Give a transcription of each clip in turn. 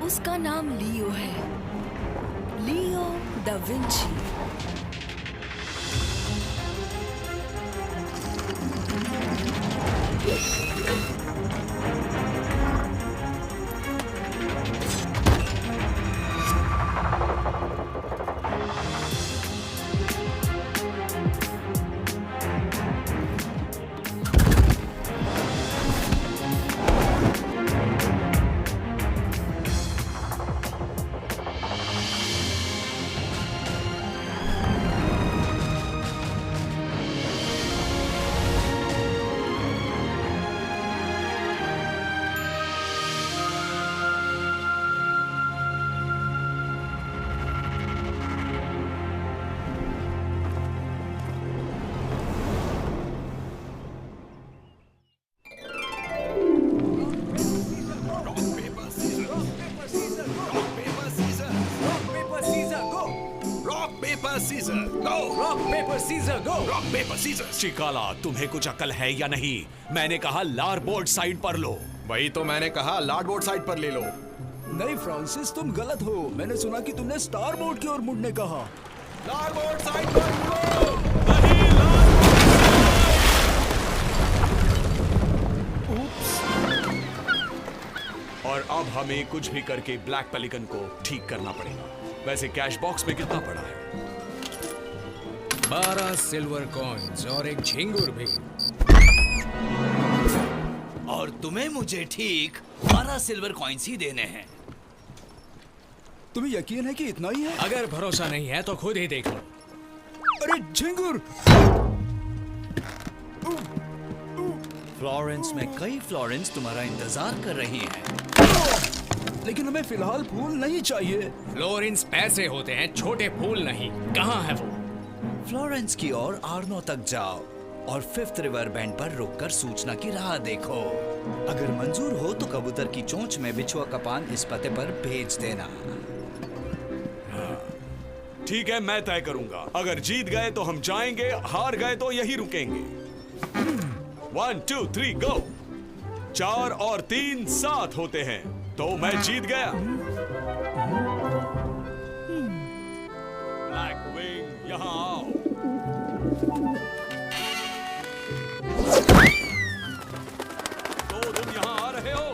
उसका नाम लियो है, लियो दा विंची। चिकाला, तुम्हें कुछ अकल है या नहीं? मैंने कहा लारबोर्ड साइड पर लो। वही तो मैंने कहा, लारबोर्ड साइड पर ले लो। नहीं फ्रांसिस, तुम गलत हो। मैंने सुना कि तुमने स्टारबोर्ड की ओर मुड़ने कहा। लारबोर्ड साइड पर मुड़ो। नहीं, और अब हमें कुछ भी करके ब्लैक पेलिकन को ठीक करना पड़ेगा। वैसे कैश बॉक्स में कितना पड़ा है? 12 सिल्वर कॉइन्स और एक झिंगुर भी। और तुम्हें मुझे ठीक 12 सिल्वर कॉइन्स ही देने हैं। तुम्हें यकीन है कि इतना ही है? अगर भरोसा नहीं है तो खुद ही देख लो। अरे झिंगुर! फ्लोरेंस में कई फ्लोरेंस तुम्हारा इंतजार कर रही हैं। लेकिन हमें फिलहाल फूल नहीं चाहिए। फ्लोरेंस पैसे होते हैं, छोटे फूल नहीं। कहाँ है वो? फ्लोरेंस की ओर आर्नो तक जाओ और 5th रिवर बैंड पर रुककर सूचना की राह देखो। अगर मंजूर हो तो कबूतर की चोंच में बिछुआ का पान इस पते पर भेज देना। ठीक है, मैं तय करूंगा। अगर जीत गए तो हम जाएंगे, हार गए तो यही रुकेंगे। 1 2 3 गो। 4 और 3 7 होते हैं, तो मैं जीत गया। ब्लैक विंग, यहाँ आओ। तो तुम यहाँ आ रहे हो?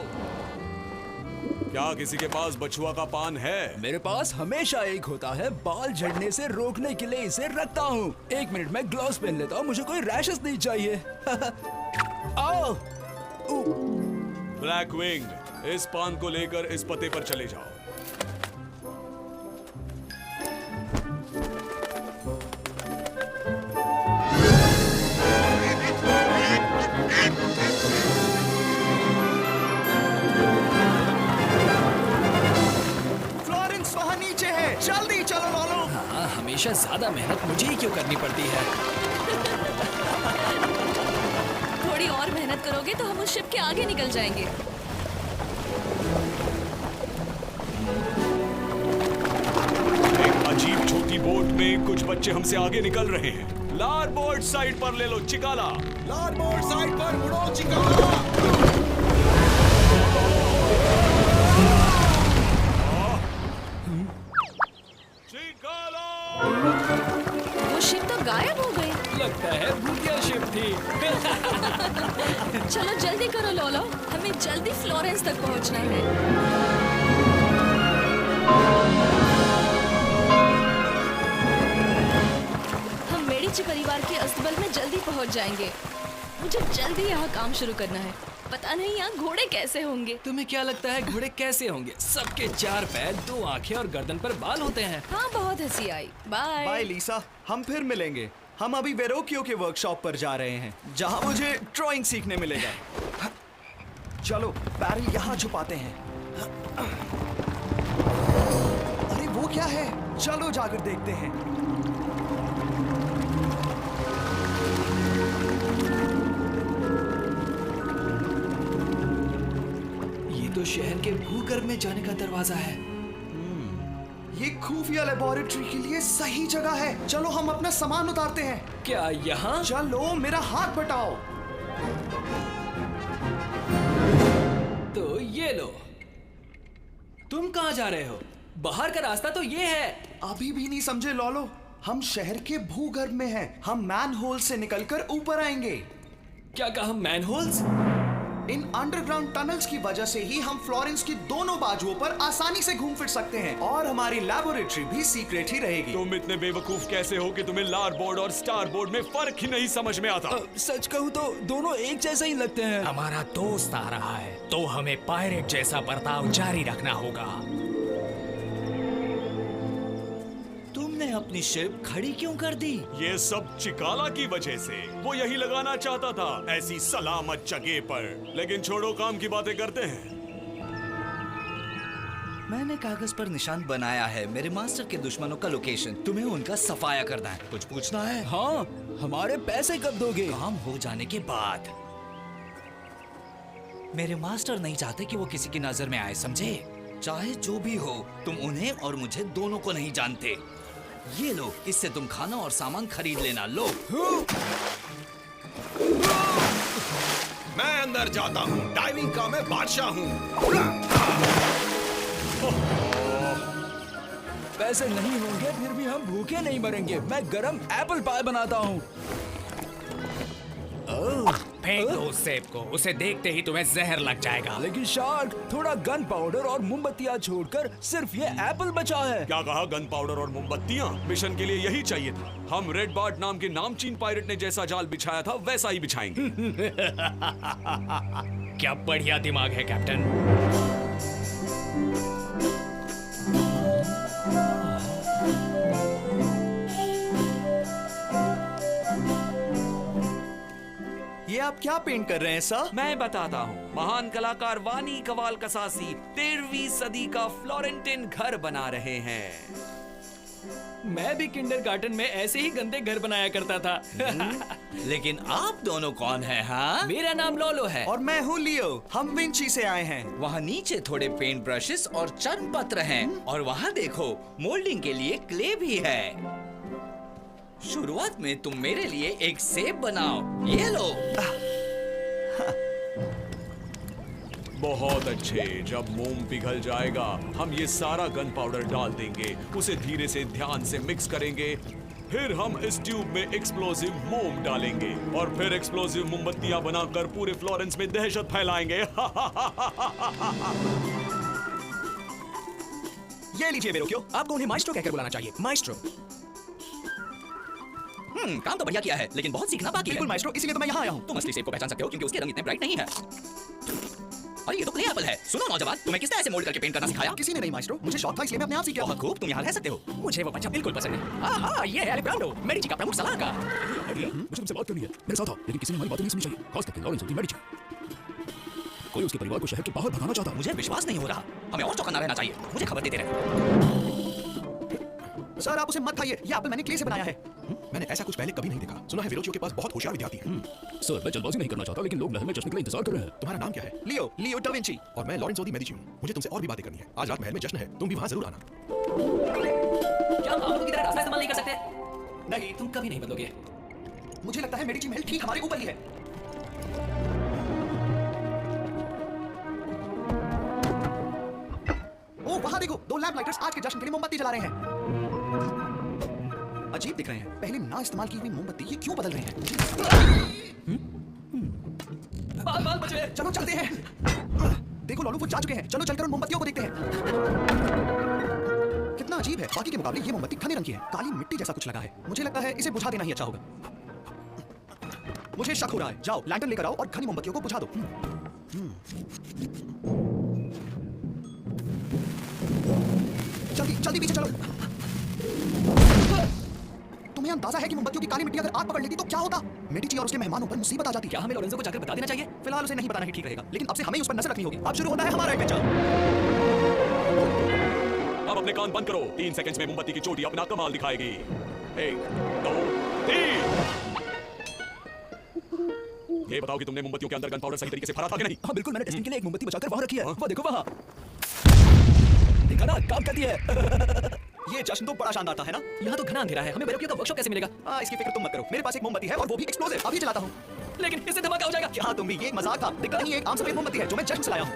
क्या किसी के पास बछुआ का पान है? मेरे पास हमेशा एक होता है। बाल झड़ने से रोकने के लिए इसे रखता हूँ। 1 मिनट में ग्लव्स पहन लेता हूँ, मुझे कोई रैशेस नहीं चाहिए। आओ। ब्लैक विंग, इस पान को लेकर इस पते पर चले जाओ। फ्लोरेंस वहाँ नीचे है, जल्दी चलो लोलो। हाँ, हमेशा ज्यादा मेहनत मुझे ही क्यों करनी पड़ती है? थोड़ी और मेहनत करोगे तो हम उस शिप के आगे निकल जाएंगे। एक अजीब छोटी बोट में कुछ बच्चे हमसे आगे निकल रहे हैं। लारबोर्ड साइड पर ले लो चिकाला। लारबोर्ड साइड पर मुड़ो चिकाला। वो शिप तो गायब हो गई। लगता है भूतिया शिप थी। चलो जल्दी करो लोलो, हमें जल्दी फ्लोरेंस तक पहुंचना है। हम मेडिची परिवार के अस्तबल में जल्दी पहुंच जाएंगे। मुझे जल्दी यहाँ काम शुरू करना है। पता नहीं यहाँ घोड़े कैसे होंगे। तुम्हें क्या लगता है घोड़े कैसे होंगे? सबके 4 पैर, 2 आंखें और गर्दन पर बाल होते हैं। हाँ, बहुत हंसी आई। बाय। बाय लीसा, हम फिर मिलेंगे। हम अभी वेरोकियो के वर्कशॉप पर जा रहे हैं, जहां मुझे ड्राइंग सीखने मिलेगा। चलो बैरल यहाँ छुपाते हैं। अरे वो क्या है? चलो जाकर देखते हैं। ये तो शहर के भूगर्भ में जाने का दरवाजा है। ये खुफिया लेबोरेटरी के लिए सही जगह है। चलो हम अपना सामान उतारते हैं। क्या यहाँ? चलो मेरा हाथ बटाओ। तो ये लो। तुम कहाँ जा रहे हो? बाहर का रास्ता तो ये है। अभी भी नहीं समझे लॉलो? हम शहर के भूगर्भ में हैं। हम मैनहोल से निकलकर ऊपर आएंगे। क्या कहा, मैनहोल्स? इन अंडरग्राउंड टनल्स की वजह से ही हम फ्लोरेंस की दोनों बाजुओं पर आसानी से घूम फिर सकते हैं और हमारी लैबोरेटरी भी सीक्रेट ही रहेगी। तुम इतने बेवकूफ कैसे हो कि तुम्हें लार बोर्ड और स्टार बोर्ड में फर्क ही नहीं समझ में आता? सच कहूँ तो दोनों एक जैसे ही लगते हैं। हमारा दोस्त आ रहा है तो हमें पायरेट जैसा बर्ताव जारी रखना होगा। तुमने अपनी शिप खड़ी क्यों कर दी? ये सब चिकाला की वजह से। वो यही लगाना चाहता था, ऐसी सलामत जगह पर। लेकिन छोड़ो, काम की बातें करते हैं। मैंने कागज पर निशान बनाया है मेरे मास्टर के दुश्मनों का लोकेशन। तुम्हें उनका सफाया करना है। कुछ पूछना है? हाँ, हमारे पैसे कब दोगे? काम हो जाने के बाद। मेरे मास्टर नहीं चाहते कि वो किसी की नजर में आए, समझे? चाहे जो भी हो, तुम उन्हें और मुझे दोनों को नहीं जानते। ये लो, इससे तुम खाना और सामान खरीद लेना। लो। मैं अंदर जाता हूँ। डाइविंग का मैं बादशाह हूँ। पैसे नहीं होंगे फिर भी हम भूखे नहीं मरेंगे। मैं गरम एप्पल पाई बनाता हूँ। फेंक दो उस सेब को, उसे देखते ही तुम्हें जहर लग जाएगा। लेकिन शार्क, थोड़ा गन पाउडर और मोमबत्तियाँ छोड़कर सिर्फ ये एप्पल बचा है। क्या कहा? गन पाउडर और मोमबत्तियां? मिशन के लिए यही चाहिए था। हम रेड बार्ट नाम के नामचीन पायरेट ने जैसा जाल बिछाया था वैसा ही बिछाएंगे। क्या बढ़िया दिमाग है कैप्टन। ये आप क्या पेंट कर रहे हैं सर? मैं बताता हूँ। महान कलाकार वानी कवाल कसासी 13वीं सदी का फ्लोरेंटिन घर बना रहे हैं। मैं भी किंडरगार्टन में ऐसे ही गंदे घर बनाया करता था। लेकिन आप दोनों कौन हैं? हाँ, मेरा नाम लोलो है। और मैं हूँ लियो। हम विंची से आए हैं। वहाँ नीचे थोड़े पेंट ब्रशेस और चर्म पत्र हैं। और वहाँ देखो, मोल्डिंग के लिए क्ले भी है। शुरुआत में तुम मेरे लिए एक सेब बनाओ। ये लो। बहुत अच्छे। जब मोम पिघल जाएगा, हम ये सारा गन पाउडर डाल देंगे। उसे धीरे से ध्यान से मिक्स करेंगे। फिर हम इस ट्यूब में एक्सप्लोसिव मोम डालेंगे और फिर एक्सप्लोसिव मोमबत्तियां बनाकर पूरे फ्लोरेंस में दहशत फैलाएंगे। ये लीजिए वेरोक्यो। आपको उन्हें माइस्ट्रो कहकर बुलाना चाहिए। माइस्ट्रो। काम तो बढ़िया किया है, लेकिन बहुत सीखना बाकी है। बिल्कुल माइस्ट्रो, इसीलिए तो मैं यहाँ आया हूँ। तुम असली सेब को पहचान सकते हो क्योंकि उसके रंग इतने ब्राइट नहीं है। और ये तो क्ले एप्पल है। सुनो नौजवान, तुम्हें किस तरह से मोल्ड करके पेंट करना सिखाया? किसी ने नहीं माइस्ट्रो, मुझे शौक था इसलिए मैं अपने आप सीख गया। बहुत खूब, तुम यहाँ रह सकते हो। मुझे वो बच्चा बिल्कुल पसंद है। हाँ, ये है एलिब्रांडो, मेडिची का प्रमुख सलाहकार। मुझे तुमसे बात करनी है। मेरे साथ आओ, लेकिन किसी ने हमारी बातें नहीं सुनी चाहिए, खास करके लॉरेंस दी मेडिची। कोई उसके परिवार को शहर के बाहर भगाना चाहता है। मुझे विश्वास नहीं हो रहा। हमें और चौकन्ना रहना चाहिए। मुझे खबर देते रहे। सर आप उसे मत खाइए, ये एप्पल मैंने क्ले से बनाया है। मैंने ऐसा कुछ पहले कभी नहीं देखा। सुना है विरोचियो के पास बहुत होशियार विद्यार्थी हैं। सर, मैं जल्दबाजी नहीं करना चाहता, लेकिन लोग नहर में जश्न के लिए इंतजार कर रहे हैं। तुम्हारा नाम क्या है? लियो, लियो डा विंची। और मैं लॉरेंज़ो दी मेडिची हूँ। मुझे तुमसे और भी बातें करनी है। आज रात महल में जश्न है, तुम भी वहाँ जरूर आना। क्या हम लोगों की तरह रास्ता इस्तेमाल नहीं कर सकते? नहीं, तुम कभी नहीं बदलोगे। मुझे लगता है मेडिची महल ठीक हमारे ऊपर ही है। ओ वहाँ देखो, दो लैम्प लाइटर्स आज के जश्न के लिए मोमबत्ती जला रहे हैं। अजीब दिख रहे हैं। पहले ना इस्तेमाल की हुई मोमबत्ती ये क्यों बदल रहे हैं? बाल बचे। चलो चलते हैं। देखो लॉलू वो जा चुके हैं। चलो चलकर उन मोमबत्तियों को देखते हैं। कितना अजीब है, बाकी के मुकाबले ये मोमबत्ती घने रंग की है। काली मिट्टी जैसा कुछ लगा है। मुझे लगता है इसे बुझा देना ही अच्छा होगा। मुझे शक हो रहा है। जाओ लैंटर्न लेकर आओ और घनी मोमबत्तियों को बुझा दो। जल्दी जल्दी पीछे चलो। तुम्हें अंदाजा है कि मोमबत्तियों की काली मिट्टी अगर आग पकड़ लेती तो क्या होता? मेडिची और उसके मेहमानों पर मुसीबत आ जाती। क्या हमें लोरेंज़ो को जाकर बता देना चाहिए? फिलहाल उसे नहीं बताना ही ठीक रहेगा, लेकिन अब से हमें उस पर नजर रखनी होगी। अब शुरू होता है हमारा एडवेंचर। अब अपने कान बंद करो। 3 सेकंड्स में मोमबत्ती की चोटी अपना कमाल दिखाएगी। 1 2 3। ये बताओ कि तुमने मोमबत्तियों के अंदर गन पाउडर सही तरीके से भरा था कि नहीं? हाँ बिल्कुल, मैंने टेस्टिंग के लिए एक मोमबत्ती बचाकर वहाँ रखी है। वो देखो वहाँ। देखा ना, काम करती है। ये जश्न तो बड़ा शानदार था, है ना? यहाँ तो घना अंधेरा है। हमें वेरोक्यो का वर्कशॉप कैसे मिलेगा? इसकी फिक्र तुम मत करो। मेरे पास एक मोमबत्ती है और वो भी एक्सप्लोसिव। अभी चलाता हूँ। लेकिन इससे धमाका हो जाएगा। क्या तुम भी? ये एक मजाक था। दिक्कत नहीं, एक आम सफेद मोमबत्ती है जो मैं जश्न से लाया हूँ।